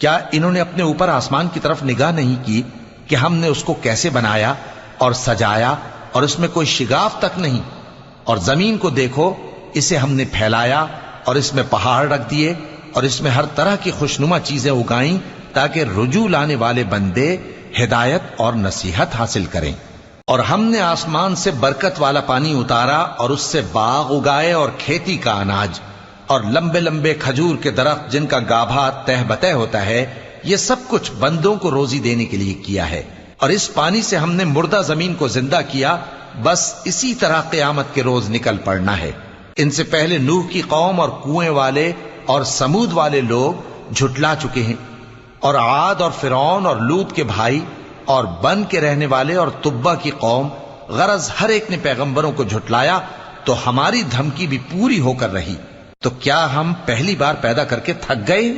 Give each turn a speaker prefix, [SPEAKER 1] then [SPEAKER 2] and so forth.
[SPEAKER 1] کیا انہوں نے اپنے اوپر آسمان کی طرف نگاہ نہیں کی کہ ہم نے اس کو کیسے بنایا اور سجایا اور اس میں کوئی شگاف تک نہیں؟ اور زمین کو دیکھو، اسے ہم نے پھیلایا اور اس میں پہاڑ رکھ دیے اور اس میں ہر طرح کی خوشنما چیزیں اگائیں تاکہ رجوع لانے والے بندے ہدایت اور نصیحت حاصل کریں۔ اور ہم نے آسمان سے برکت والا پانی اتارا اور اس سے باغ اگائے اور کھیتی کا اناج اور لمبے لمبے کھجور کے درخت جن کا گابھا تہ بتہ ہوتا ہے، یہ سب کچھ بندوں کو روزی دینے کے لیے کیا ہے۔ اور اس پانی سے ہم نے مردہ زمین کو زندہ کیا، بس اسی طرح قیامت کے روز نکل پڑنا ہے۔ ان سے پہلے نوح کی قوم اور کنویں والے اور سمود والے لوگ جھٹلا چکے ہیں، اور عاد اور فرعون اور لوط کے بھائی اور بن کے رہنے والے اور تبا کی قوم، غرض ہر ایک نے پیغمبروں کو جھٹلایا، تو ہماری دھمکی بھی پوری ہو کر رہی۔ تو کیا ہم پہلی بار پیدا کر کے تھک گئے؟